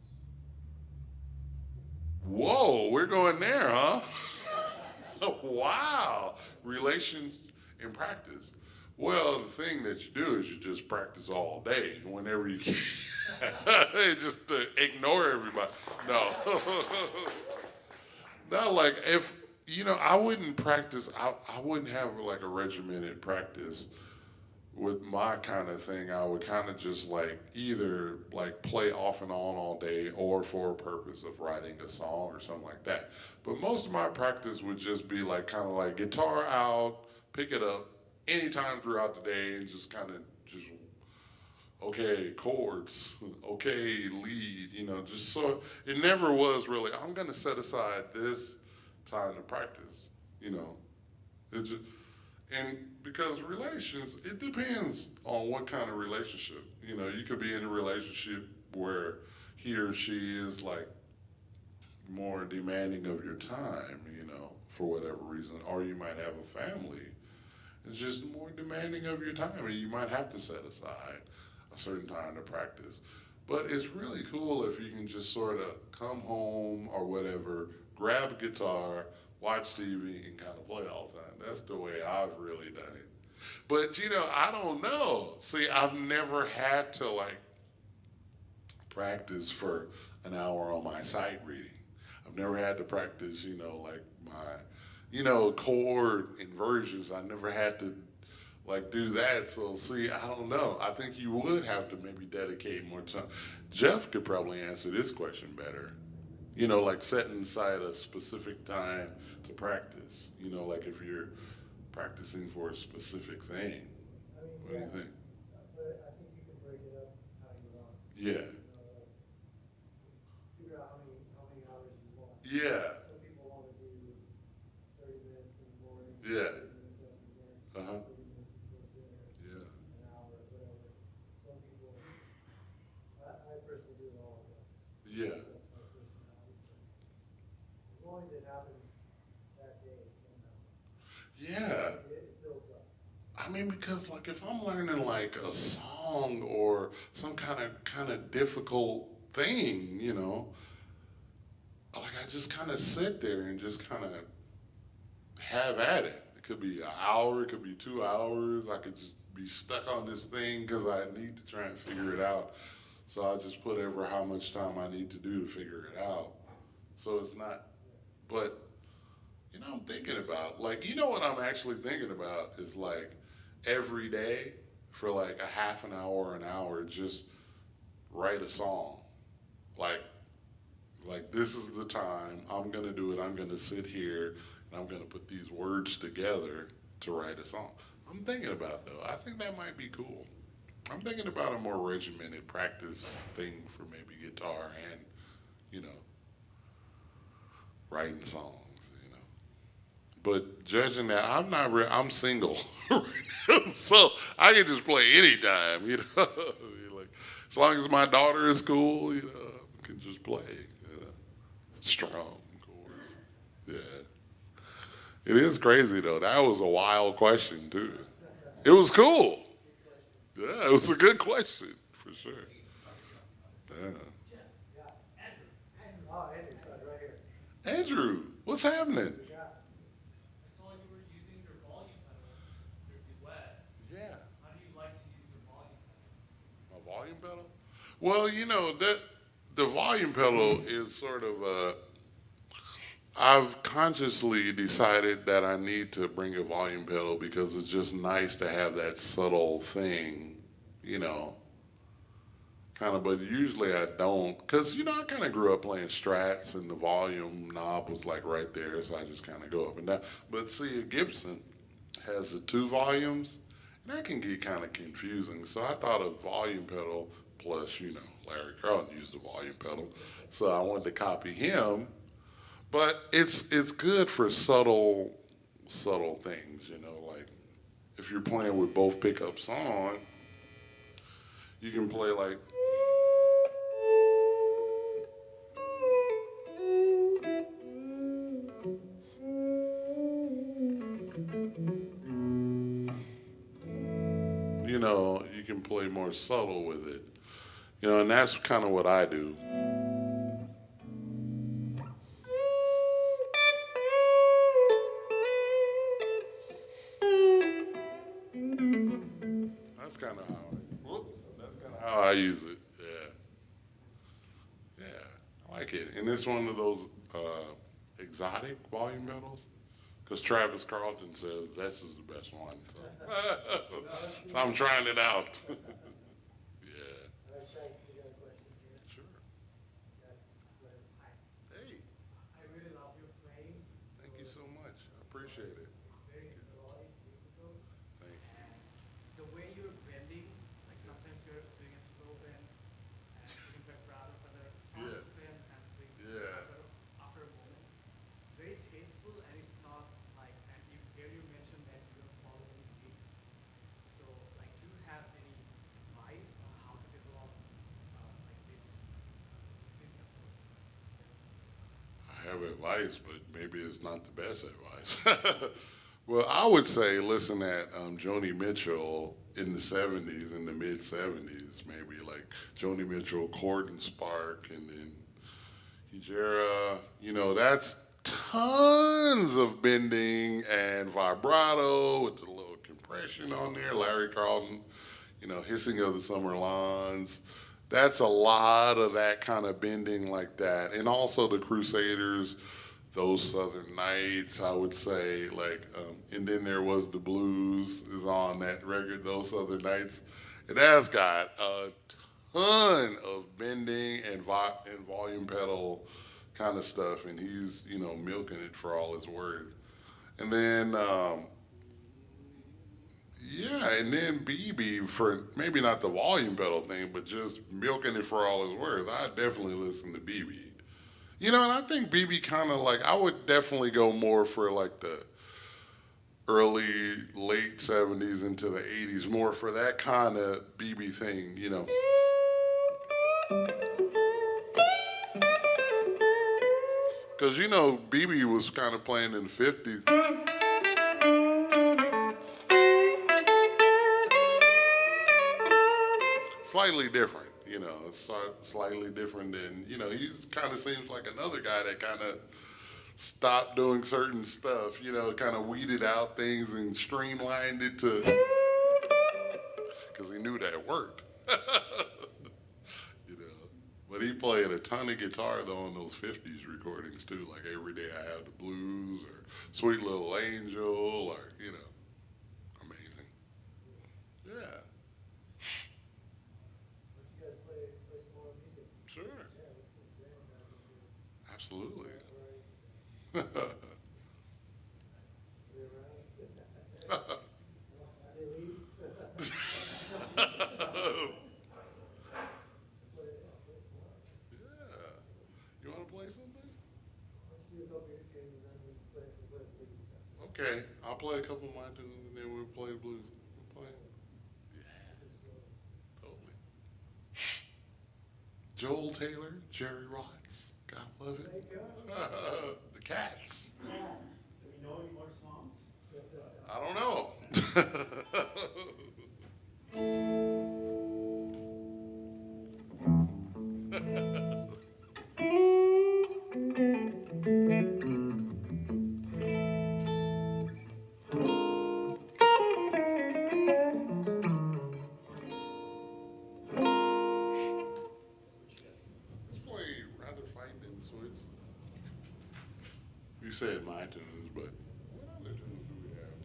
Whoa, we're going there, huh? Wow. Relations in practice. Well, the thing that you do is you just practice all day whenever you can. Just ignore everybody. No. No, like if, you know, I wouldn't practice, I wouldn't have like a regimented practice with my kind of thing. I would kind of just like either like play off and on all day or for a purpose of writing a song or something like that. But most of my practice would just be like kind of like guitar out, pick it up anytime throughout the day and just kind of just, okay, chords, okay, lead, you know, just so it never was really, I'm going to set aside this time to practice, you know. It just, and because relations, it depends on what kind of relationship. You know, you could be in a relationship where he or she is like more demanding of your time, you know, for whatever reason, or you might have a family. It's just more demanding of your time, and you might have to set aside a certain time to practice. But it's really cool if you can just sort of come home or whatever, grab a guitar, watch TV, and kind of play all the time. That's the way I've really done it. But, you know, I don't know. See, I've never had to, like, practice for an hour on my sight reading. I've never had to practice, you know, like my, you know, chord inversions. I never had to like do that. So see, I don't know. I think you would have to maybe dedicate more time. Jeff could probably answer this question better. You know, like setting aside a specific time to practice. You know, like if you're practicing for a specific thing. What do you think? But I think you can break it up how you want. Yeah. Figure out how many hours you want. Yeah. Some people want to do 30 minutes in the morning. Yeah. 30 minutes after dinner. Uh-huh. 30 minutes before dinner. Yeah. An hour, whatever. Some people, I personally do it all at once. Yeah. That's my personality. As long as it happens that day somehow. Yeah. It builds up. I mean, because like if I'm learning like a song or some kind of difficult thing, you know, like I just kind of sit there and just kind of have at it. It could be an hour, it could be 2 hours. I could just be stuck on this thing because I need to try and figure it out. So I just put over how much time I need to do to figure it out. So it's not, but you know, I'm thinking about, like, you know what I'm actually thinking about is like every day for like a half an hour or an hour, just write a song. Like this is the time, I'm gonna do it, I'm gonna sit here and I'm gonna put these words together to write a song. I'm thinking about though, I think that might be cool. I'm thinking about a more regimented practice thing for maybe guitar and, you know, writing songs. But judging that, I'm single right now, so I can just play anytime, you know. Like, as long as my daughter is cool, you know, I can just play, you know, strong chords. Yeah. It is crazy though. That was a wild question too. It was cool. Yeah, it was a good question for sure. Yeah. Oh, Andrew's right here. Andrew, what's happening? I saw you were using your volume pedal, your duet. volume pedal? Well, you know that the volume pedal is sort of a. I've consciously decided that I need to bring a volume pedal because it's just nice to have that subtle thing, you know. Kind of, but usually I don't, because you know I kind of grew up playing Strats and the volume knob was like right there, so I just kind of go up and down. But see, a Gibson has the two volumes, and that can get kind of confusing. So I thought a volume pedal, plus you know Larry Carlton used the volume pedal, so I wanted to copy him. But it's good for subtle things, you know, like if you're playing with both pickups on, you can play like. You know, you can play more subtle with it. You know, and that's kind of what I do. That's kind of how I use it. Yeah, I like it. And it's one of those exotic volume pedals. Because Travis Carlton says this is the best one. So, so I'm trying it out. Yeah. All right, Shank, you got a question here? Sure. Hi. Hey, I really love your playing. thank you so much. I appreciate it. It's very melodic, beautiful. Thank you. And the way you're bending, like sometimes you're doing a slow bend and putting back brothers that are fast Yeah. bend and doing Yeah. after a moment. Very tasteful and it's not like, and you here you mentioned that you're following beats. So like do you have any advice on how to develop like this approach? I have advice, but maybe it's not the best advice. Well, I would say listen at Joni Mitchell in the 70s, in the mid 70s, maybe like Joni Mitchell, Chord and Spark, and then Hijera. You know, that's tons of bending and vibrato with the little compression on there. Larry Carlton, you know, Hissing of the Summer Lawns. That's a lot of that kind of bending like that. And also the Crusaders, those Southern Nights, I would say, like, and then there was the blues is on that record, those Southern Nights. It has got a ton of bending and volume pedal kind of stuff, and he's, you know, milking it for all it's worth. And then, yeah, and then BB for maybe not the volume pedal thing, but just milking it for all it's worth. I definitely listen to BB. You know, and I think BB kind of like, I would definitely go more for like the early, late 70s into the 80s, more for that kind of BB thing, you know. Because, you know, BB was kind of playing in the 50s. Slightly different, you know, slightly different than, you know, he kind of seems like another guy that kind of stopped doing certain stuff, you know, kind of weeded out things and streamlined it to, because he knew that worked. You know, but he played a ton of guitar though on those 50s recordings too, like Every Day I Have the Blues or Sweet Little Angel or, you know, amazing. Yeah. Would you guys play some more music? Sure. Yeah, let's do that. Absolutely. We're around. They leave. Yeah. You want to play something? Let's do a couple of your tunes and then we play blues stuff. Okay, I'll play a couple of my tunes and then we'll play blues. We'll play. Yeah, totally. Joel Taylor, Jerry Watts, gotta love it. The Cats. Do we know any more songs? I don't know. You said my tunes, but what other tunes do we have?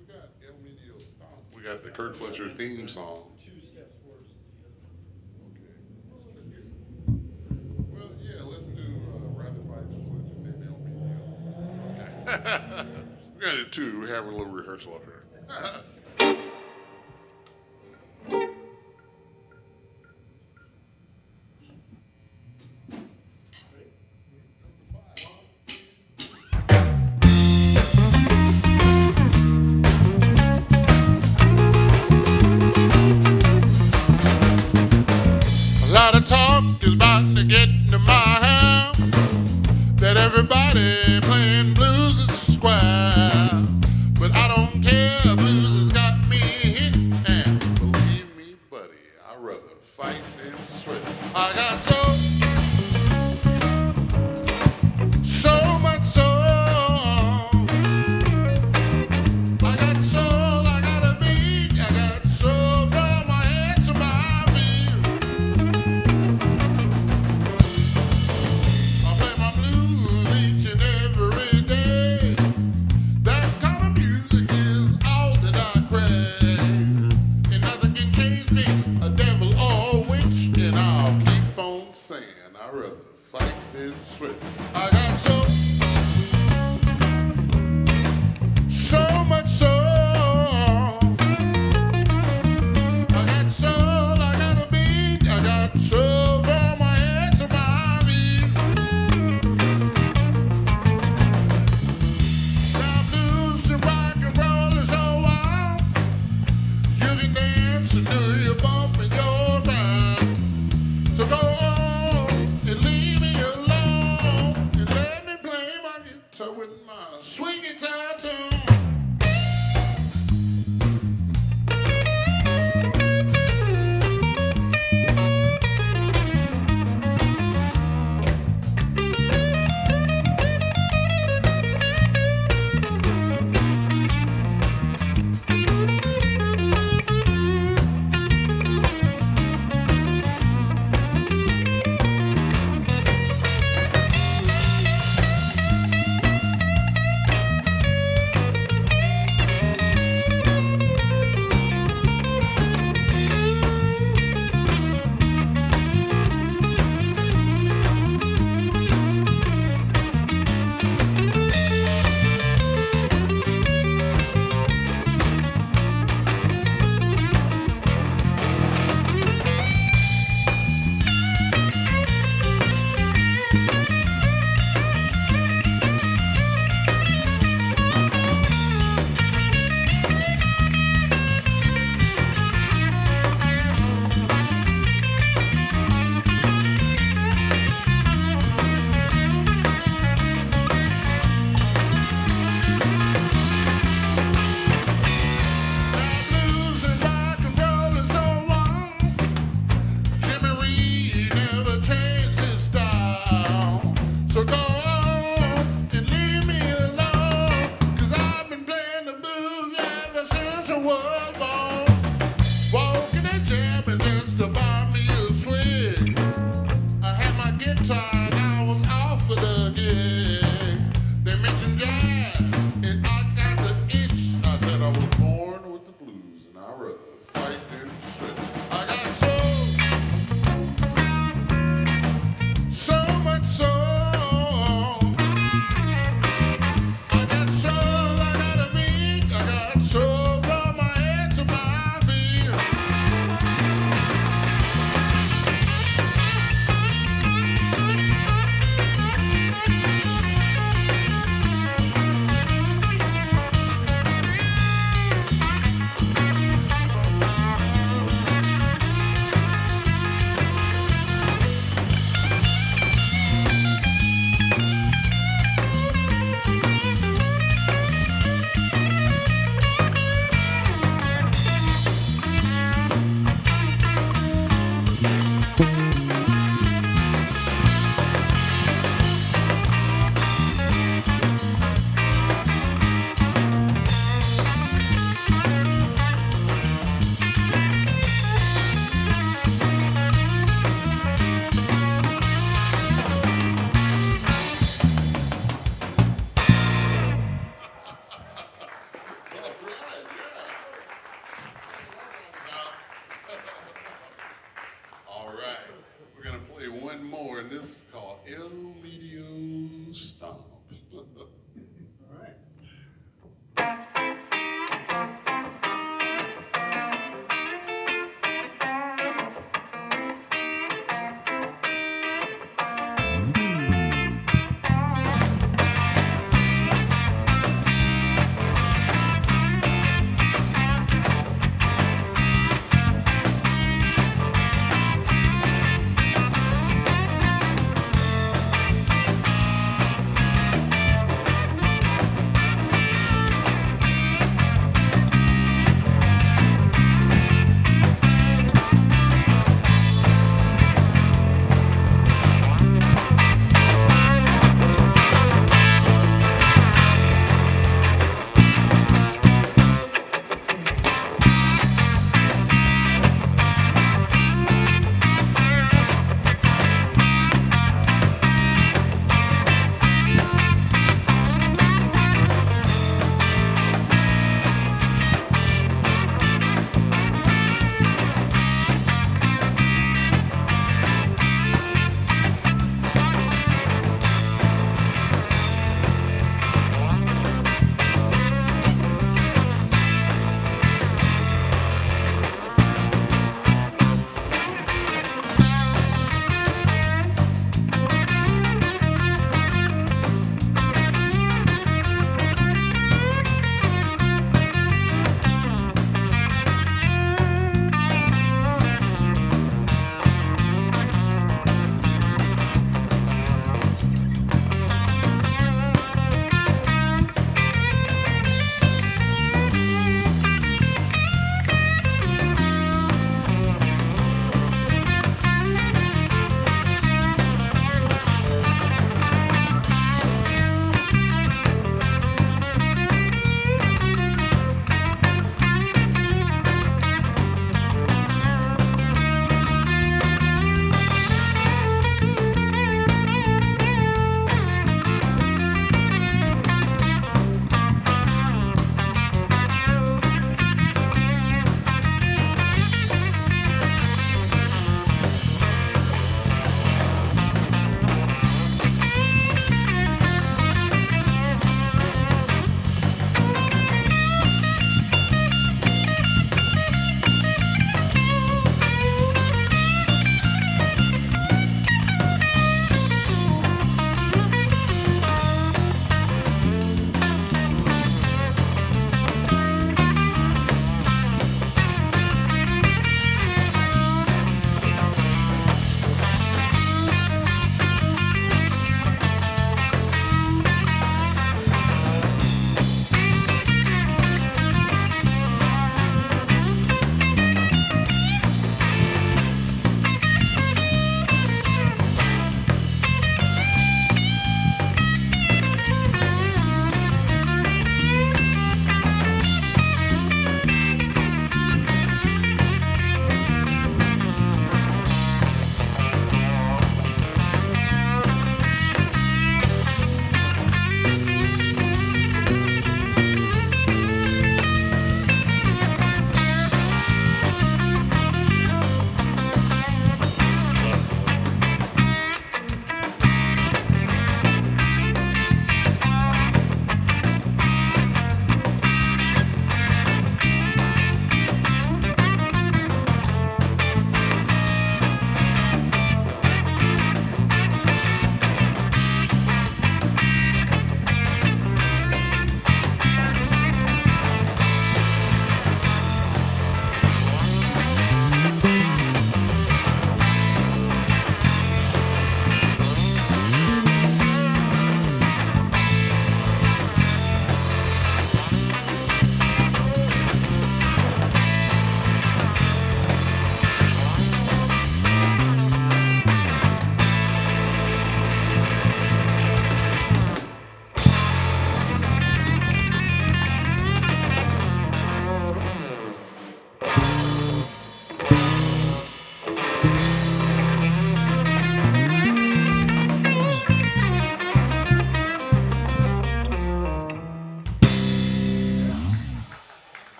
We got El Medio Stomp. We got the Kirk Fletcher theme song. 2 steps forward is the other one. Okay. Well, yeah, let's do Rather Fight Than Switch and then El Medio. Okay. We're gonna do 2. We're having a little rehearsal up here. A lot of talk is about to get into my house that everybody playing blues is square. But I don't care, blues has got me hit. And believe me, buddy, I'd rather fight than sweat. I got so much soul. I got soul, I got a beat. I got soul from my head to my feet. I play my blues each and every day. That kind of music is all that I crave. And nothing can change me, a devil or a witch. And I'll keep on saying, I'd rather fight than switch. I got so much soul. I got soul, I got a beat. I got soul from my head to my feet. Now blues and rock and roll is so wild. You can dance and do your bump and your grind. So go on and leave me alone and let me play my guitar with my sweet guitar tune.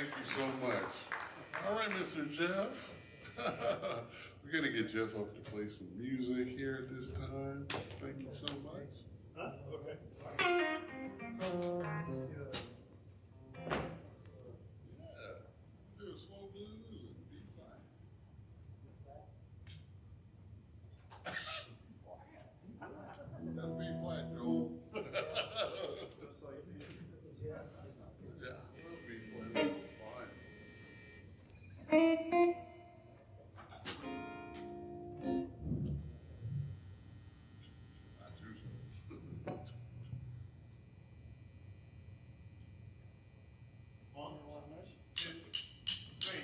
Thank you so much. All right, Mr. Jeff. We're going to get Jeff up to play some music here at this time. Thank you so much. Okay. Yeah. Do a slow blues and B flat. That's B flat, Joel. Yeah, I love B flat. It's so fun. Not usual. One, two, three.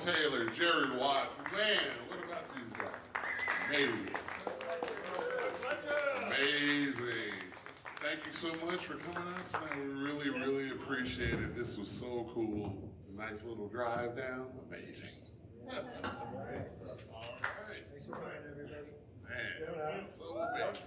Taylor, Jerry Watt. Man, what about these guys? Amazing. Amazing. Thank you so much for coming out tonight. We really, really appreciate it. This was so cool. Nice little drive down. Amazing. All right. Thanks for coming, everybody. Man, so amazing.